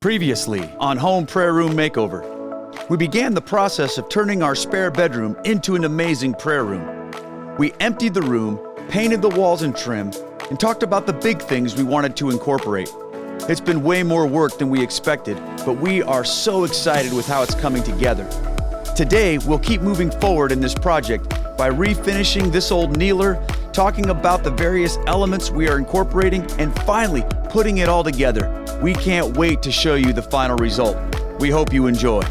Previously on Home Prayer Room Makeover, we began the process of turning our spare bedroom into an amazing prayer room. We emptied the room, painted the walls and trim, and talked about the big things we wanted to incorporate. It's been way more work than we expected, but we are so excited with how it's coming together. Today, we'll keep moving forward in this project by refinishing this old kneeler, talking about the various elements we are incorporating, and finally putting it all together. We can't wait to show you the final result. We hope you enjoy.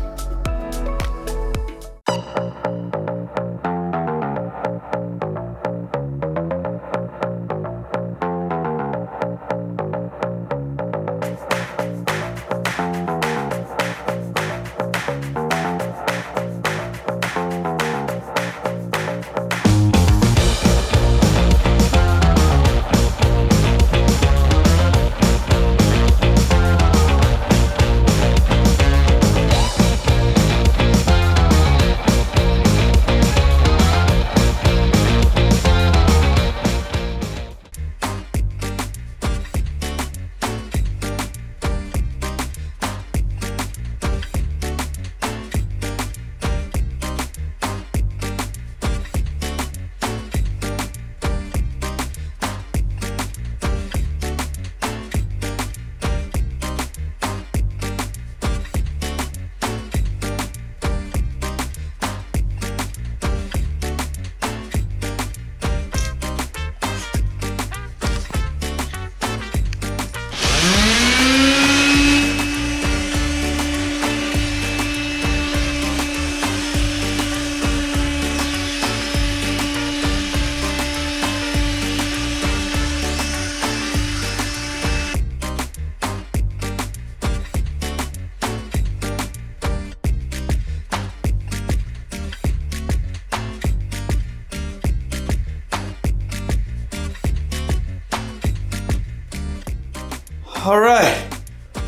All right,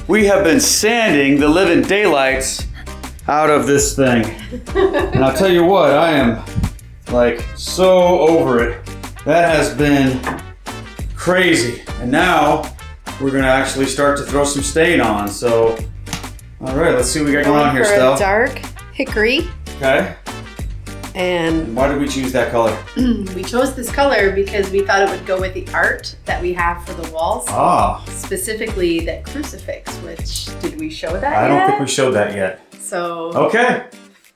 we have been sanding the living daylights out of this thing. And I'll tell you what, I am like so over it. That has been crazy. And now we're gonna actually start to throw some stain on. So, all right, let's see what we got going on here, Stell. Dark hickory. Okay. And why did we choose that color? We chose this color because we thought it would go with the art that we have for the walls. Ah. Specifically that crucifix, which, did we show that I don't think we showed that yet. So. Okay.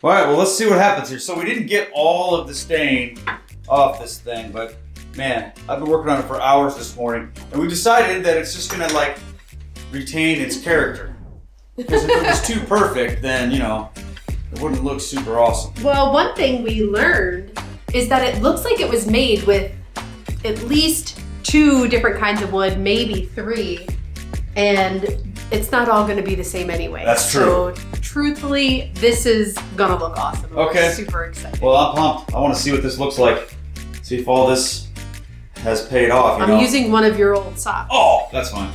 All right, well, let's see what happens here. So we didn't get all of the stain off this thing, but man, I've been working on it for hours this morning, and we decided that it's just gonna like retain its character. Because if it was too perfect, then, you know, it wouldn't look super awesome. Well, one thing we learned is that it looks like it was made with at least 2 different kinds of wood, maybe 3, and it's not all gonna be the same anyway. That's true. So truthfully, this is gonna look awesome. Okay. I'm super excited. Well, I'm pumped. I wanna see what this looks like. See if all this has paid off, you know? I'm using one of your old socks. Oh, that's fine.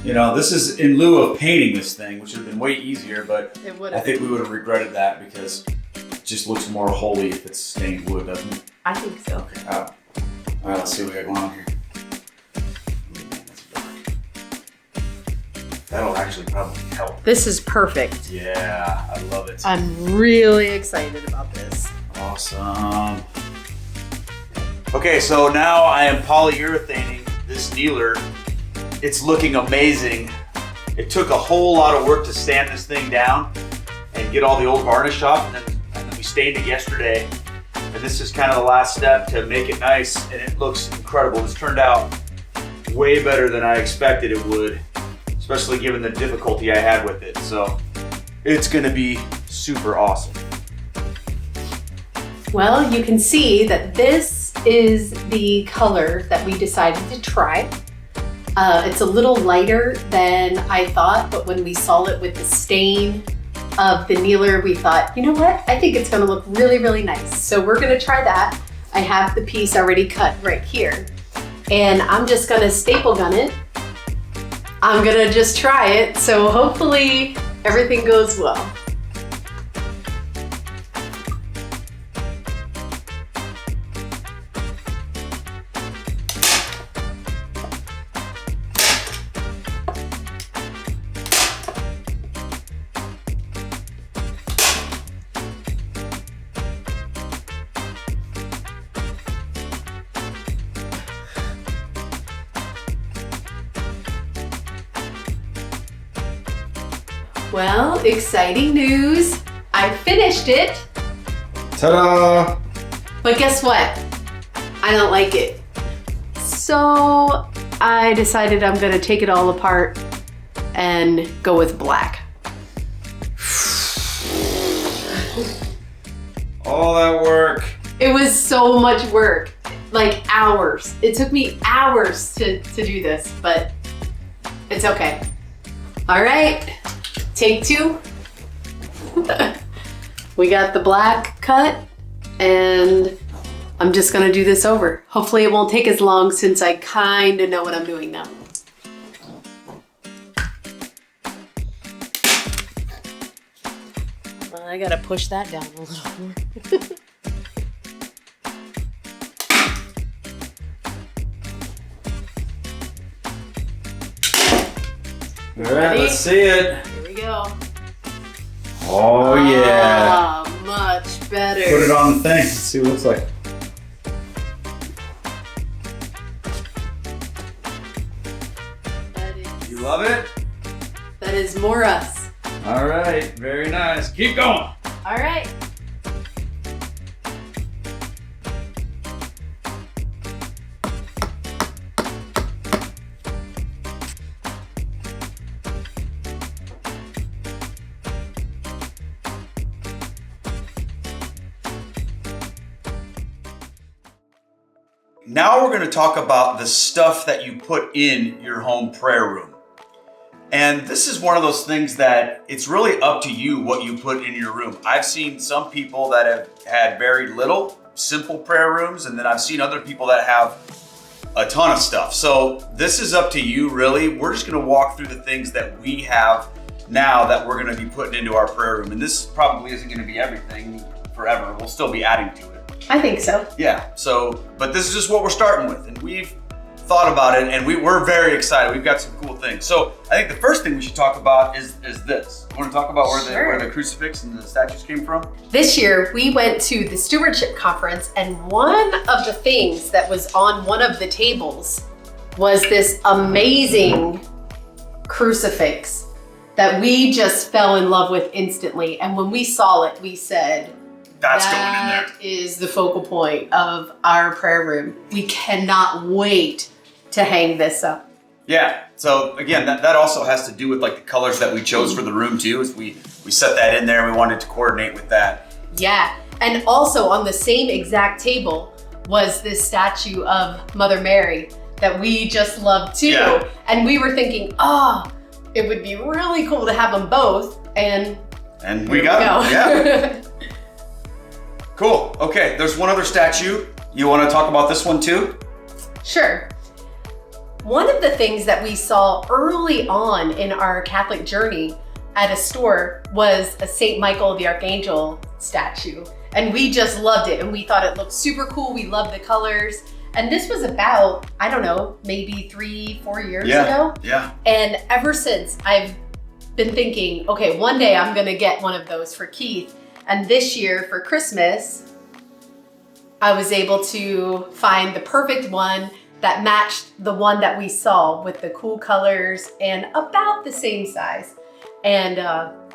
You know, this is in lieu of painting this thing, which would have been way easier, but I think we would have regretted that because it just looks more holy if it's stained wood, doesn't it? I think so. Okay. All right, let's see what we got going on here. That'll actually probably help. This is perfect. Yeah, I love it. I'm really excited about this. Awesome. Okay, so now I am polyurethaning this kneeler. It's looking amazing. It took a whole lot of work to sand this thing down and get all the old varnish off, and then we stained it yesterday. And this is kind of the last step to make it nice, and it looks incredible. It's turned out way better than I expected it would, especially given the difficulty I had with it. So it's gonna be super awesome. Well, you can see that this is the color that we decided to try. It's a little lighter than I thought, but when we saw it with the stain of the kneeler, we thought, you know what? I think it's gonna look really, really nice. So we're gonna try that. I have the piece already cut right here. And I'm just gonna staple gun it. I'm gonna just try it, so hopefully everything goes well. Well, exciting news. I finished it. Ta-da! But guess what? I don't like it. So I decided I'm gonna take it all apart and go with black. All that work. It was so much work, like hours. It took me hours to do this, but it's okay. All right, take two. We got the black cut, and I'm just gonna do this over. Hopefully it won't take as long since I kind of know what I'm doing now. Well, I gotta push that down a little more. All right, let's see it. Here we go. Oh yeah. Ah, much better. Put it on the thing. Let's see what it looks like. You love it? That is more us. All right, very nice. Keep going. All right. Now we're going to talk about the stuff that you put in your home prayer room. And this is one of those things that it's really up to you what you put in your room. I've seen some people that have had very little, simple prayer rooms, and then I've seen other people that have a ton of stuff. So this is up to you, really. We're just going to walk through the things that we have now that we're going to be putting into our prayer room. And this probably isn't going to be everything forever. We'll still be adding to it. I think so. Yeah, but this is just what we're starting with, and we've thought about it, and we're very excited. We've got some cool things. So I think the first thing we should talk about is this. You want to talk about where the crucifix and the statues came from? This year, we went to the stewardship conference, and one of the things that was on one of the tables was this amazing crucifix that we just fell in love with instantly. And when we saw it, we said, That's going in there. That is the focal point of our prayer room. We cannot wait to hang this up. Yeah, so again, that also has to do with like the colors that we chose for the room too, is we set that in there and we wanted to coordinate with that. Yeah, and also on the same exact table was this statue of Mother Mary that we just loved too. Yeah. And we were thinking, it would be really cool to have them both, and we got them, yeah. Cool, okay, there's one other statue. You wanna talk about this one too? Sure. One of the things that we saw early on in our Catholic journey at a store was a St. Michael the Archangel statue. And we just loved it, and we thought it looked super cool. We loved the colors. And this was about, I don't know, maybe 3-4 years ago. Yeah. And ever since, I've been thinking, okay, one day I'm gonna get one of those for Keith. And this year for Christmas, I was able to find the perfect one that matched the one that we saw with the cool colors and about the same size. And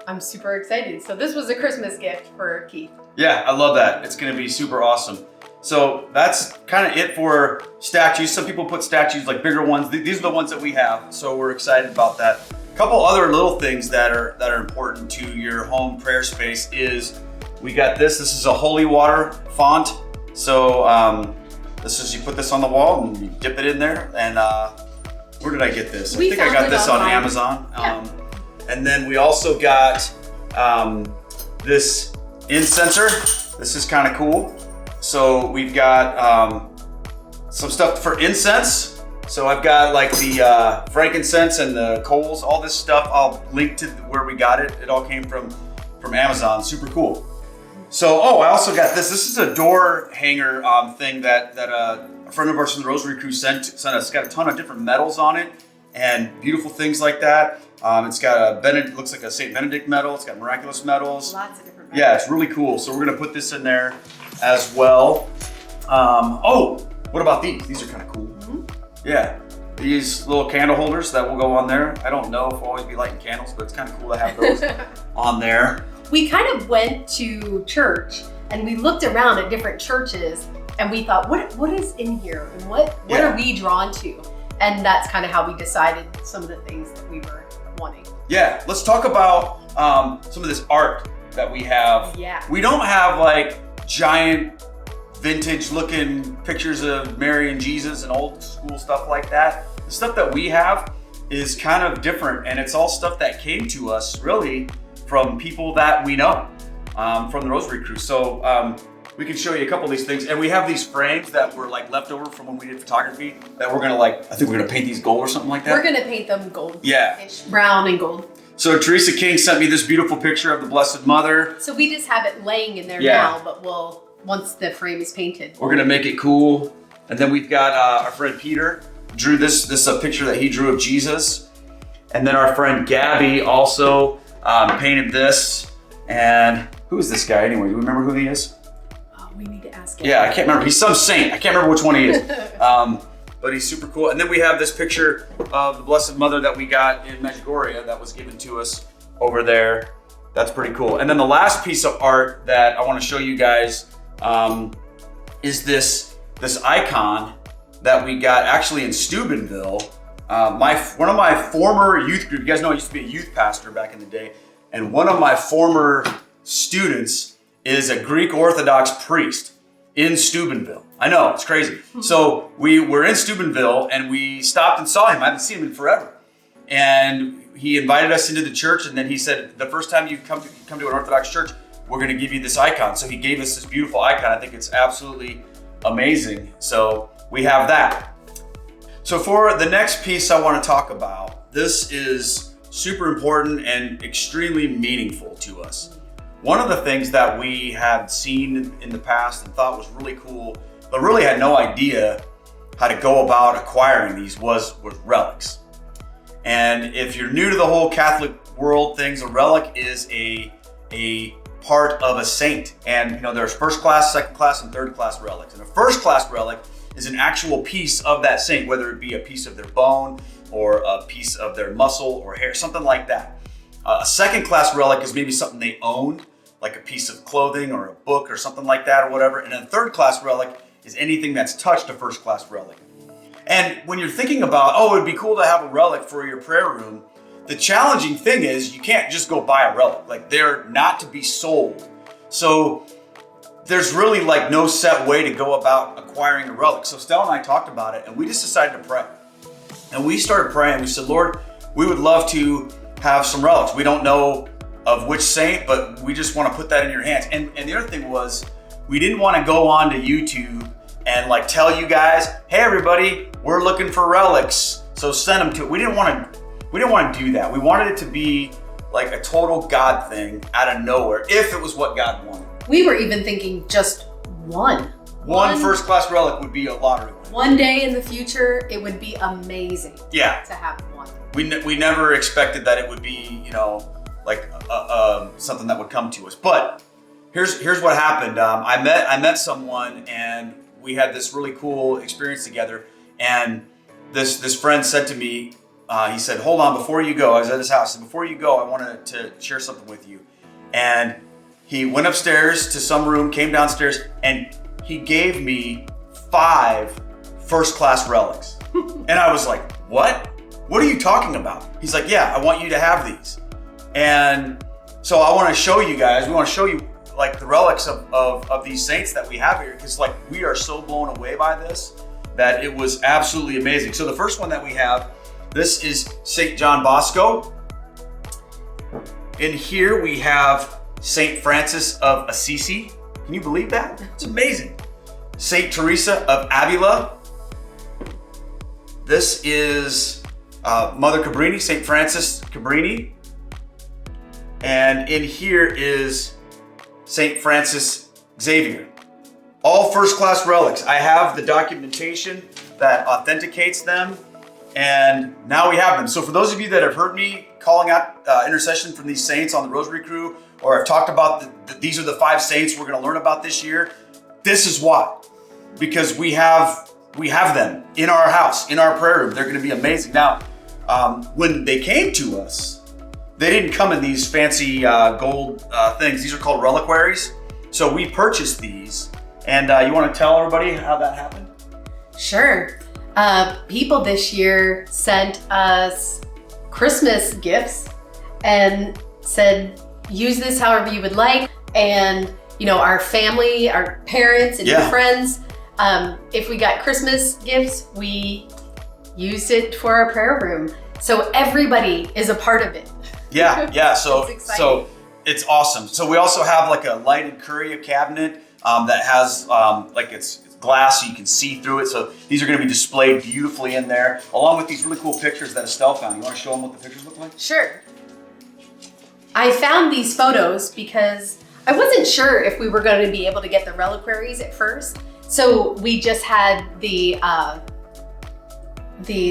I'm super excited. So this was a Christmas gift for Keith. Yeah, I love that. It's gonna be super awesome. So that's kind of it for statues. Some people put statues like bigger ones. These are the ones that we have. So we're excited about that. A couple other little things that are important to your home prayer space is we got this. This is a holy water font. So this is, you put this on the wall and you dip it in there. And where did I get this? I think I got this on Amazon. Yeah. And then we also got this incenser. This is kind of cool. So we've got some stuff for incense. So I've got like the frankincense and the coals, all this stuff. I'll link to where we got it. It all came from Amazon. Super cool. So, I also got this. This is a door hanger thing that a friend of ours from the Rosary Crew sent us. It's got a ton of different medals on it and beautiful things like that. It's got looks like a St. Benedict medal. It's got miraculous medals. Lots of different medals. Yeah, it's really cool. So we're gonna put this in there as well. What about these? These are kind of cool. Mm-hmm. Yeah. these little candle holders that will go on there. I don't know if we'll always be lighting candles, but it's kind of cool to have those on there. We kind of went to church and we looked around at different churches and we thought, what is in here and what are we drawn to? And that's kind of how we decided some of the things that we were wanting. Yeah, let's talk about some of this art that we have. Yeah. We don't have like giant vintage looking pictures of Mary and Jesus and old school stuff like that. The stuff that we have is kind of different, and it's all stuff that came to us really from people that we know from the Rosary Crew. So we can show you a couple of these things, and we have these frames that were like left over from when we did photography that we're gonna I think we're gonna paint these gold or something like that. We're gonna paint them gold. Yeah. Brown and gold. So Teresa King sent me this beautiful picture of the Blessed Mother. So we just have it laying in there now, but once the frame is painted. We're gonna make it cool. And then we've got our friend Peter drew this picture that he drew of Jesus. And then our friend Gabby also painted this. And who is this guy anyway? Do we remember who he is? Oh, we need to ask him. Yeah, I can't remember. He's some saint. I can't remember which one he is. But he's super cool. And then we have this picture of the Blessed Mother that we got in Medjugorje that was given to us over there. That's pretty cool. And then the last piece of art that I want to show you guys is this icon that we got actually in Steubenville. One of my former youth group, you guys know I used to be a youth pastor back in the day, and one of my former students is a Greek Orthodox priest in Steubenville. I know, it's crazy. So we were in Steubenville and we stopped and saw him. I haven't seen him in forever. And he invited us into the church, and then he said, the first time you come to an Orthodox church, we're gonna give you this icon. So he gave us this beautiful icon. I think it's absolutely amazing. So we have that. So for the next piece I wanna talk about, this is super important and extremely meaningful to us. One of the things that we had seen in the past and thought was really cool, but really had no idea how to go about acquiring these was relics. And if you're new to the whole Catholic world things, a relic is a part of a saint. And there's first class, second class, and third class relics. And a first class relic is an actual piece of that saint, whether it be a piece of their bone or a piece of their muscle or hair, something like that. A second class relic is maybe something they owned, like a piece of clothing or a book or something like that or whatever. And a third class relic is anything that's touched a first class relic. And when you're thinking about, it'd be cool to have a relic for your prayer room, the challenging thing is you can't just go buy a relic. Like, they're not to be sold. So there's really like no set way to go about acquiring a relic. So Stella and I talked about it, and we just decided to pray. And we started praying. We said, Lord, we would love to have some relics. We don't know of which saint, but we just want to put that in your hands. And the other thing was, we didn't want to go on to YouTube and like tell you guys, hey everybody, we're looking for relics, so send them to it. We didn't want to do that. We wanted it to be like a total God thing out of nowhere, if it was what God wanted. We were even thinking just one first class relic would be a lottery win. One day in the future, it would be amazing. Yeah. To have one. We never expected that it would be, like something that would come to us. But here's what happened. I met someone, and we had this really cool experience together. And this friend said to me, he said, hold on, before you go, I was at his house, and before you go, I wanted to share something with you. And he went upstairs to some room, came downstairs, and he gave me 5 first-class relics. And I was like, what? What are you talking about? He's like, yeah, I want you to have these. And so I want to show you guys, we want to show you like the relics of these saints that we have here, because like we are so blown away by this that it was absolutely amazing. So the first one that we have, this is St. John Bosco. In here we have St. Francis of Assisi. Can you believe that? It's amazing. St. Teresa of Avila. This is Mother Cabrini, St. Francis Cabrini. And in here is St. Francis Xavier. All first class relics. I have the documentation that authenticates them, and now we have them. So for those of you that have heard me calling out intercession from these saints on the Rosary Crew, or I've talked about these are the 5 saints we're going to learn about this year, this is why. Because we have we have them in our house, in our prayer room. They're going to be amazing. Now, when they came to us, they didn't come in these fancy gold things. These are called reliquaries. So we purchased these. And you want to tell everybody how that happened? Sure. People this year sent us Christmas gifts and said, use this however you would like. And, you know, our family, our parents and friends, if we got Christmas gifts, we used it for our prayer room. So everybody is a part of it. Yeah. So it's awesome. So we also have like a lighted courier cabinet that has like it's glass so you can see through it. So these are going to be displayed beautifully in there, along with these really cool pictures that Estelle found. You want to show them what the pictures look like? Sure. I found these photos because I wasn't sure if we were going to be able to get the reliquaries at first. So we just had the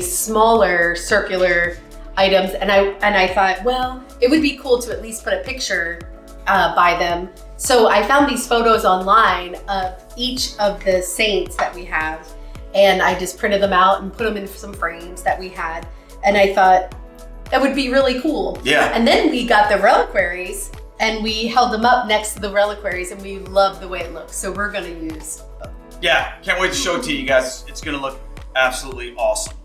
smaller circular items, and I thought, well, it would be cool to at least put a picture by them. So I found these photos online of each of the saints that we have, and I just printed them out and put them in some frames that we had. And I thought that would be really cool. Yeah. And then we got the reliquaries and we held them up next to the reliquaries, and we love the way it looks. So we're gonna use them. Yeah, can't wait to show it to you guys. It's gonna look absolutely awesome.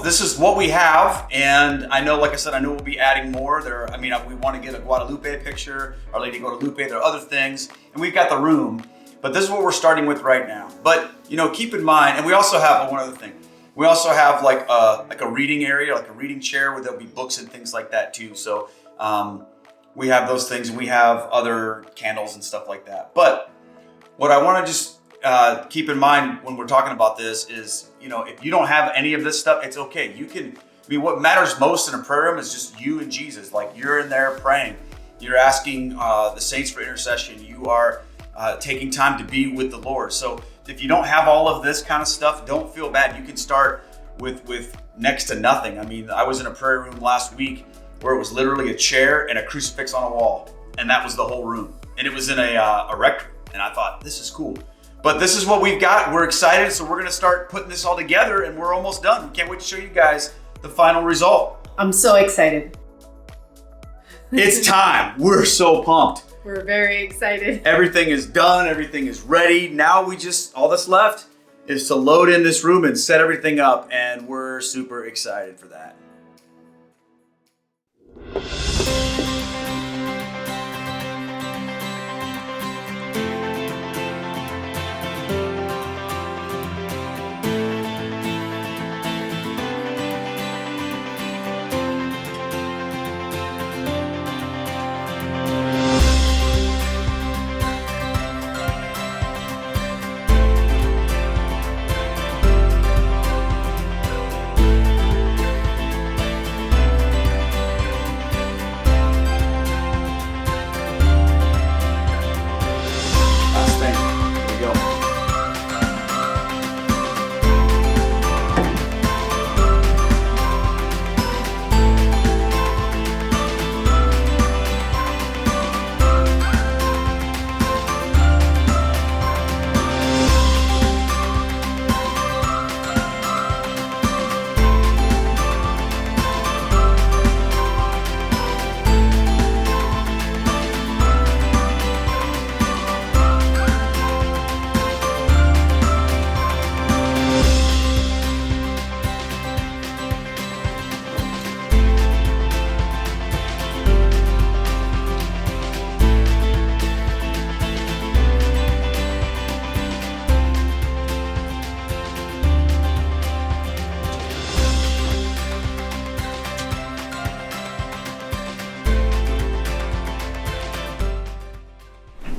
This is what we have, and I know, like I said, I know we'll be adding more. We want to get a Guadalupe picture, Our Lady of Guadalupe. There are other things, and we've got the room, but this is what we're starting with right now. But keep in mind, and we also have one other thing. We also have like a reading area, like a reading chair where there'll be books and things like that too. So we have those things, and we have other candles and stuff like that. But what I want to just keep in mind when we're talking about this is, if you don't have any of this stuff, it's okay. What matters most in a prayer room is just you and Jesus. Like, you're in there praying. You're asking the saints for intercession. You are taking time to be with the Lord. So if you don't have all of this kind of stuff, don't feel bad. You can start with next to nothing. I was in a prayer room last week where it was literally a chair and a crucifix on a wall. And that was the whole room. And it was in a rectory. And I thought, this is cool. But this is what we've got. We're excited, so we're going to start putting this all together, and we're almost done. We can't wait to show you guys the final result. I'm so excited. It's time. We're so pumped. We're very excited. Everything is done. Everything is ready. Now all that's left is to load in this room and set everything up, and we're super excited for that.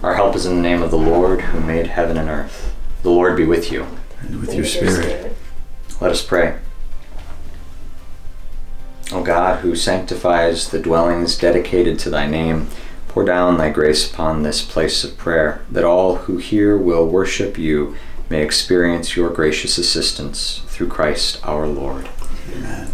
Our help is in the name of the Lord who made heaven and earth. The Lord be with you. And with your spirit. Let us pray. O God, who sanctifies the dwellings dedicated to thy name, pour down thy grace upon this place of prayer, that all who here will worship you may experience your gracious assistance through Christ our Lord. Amen.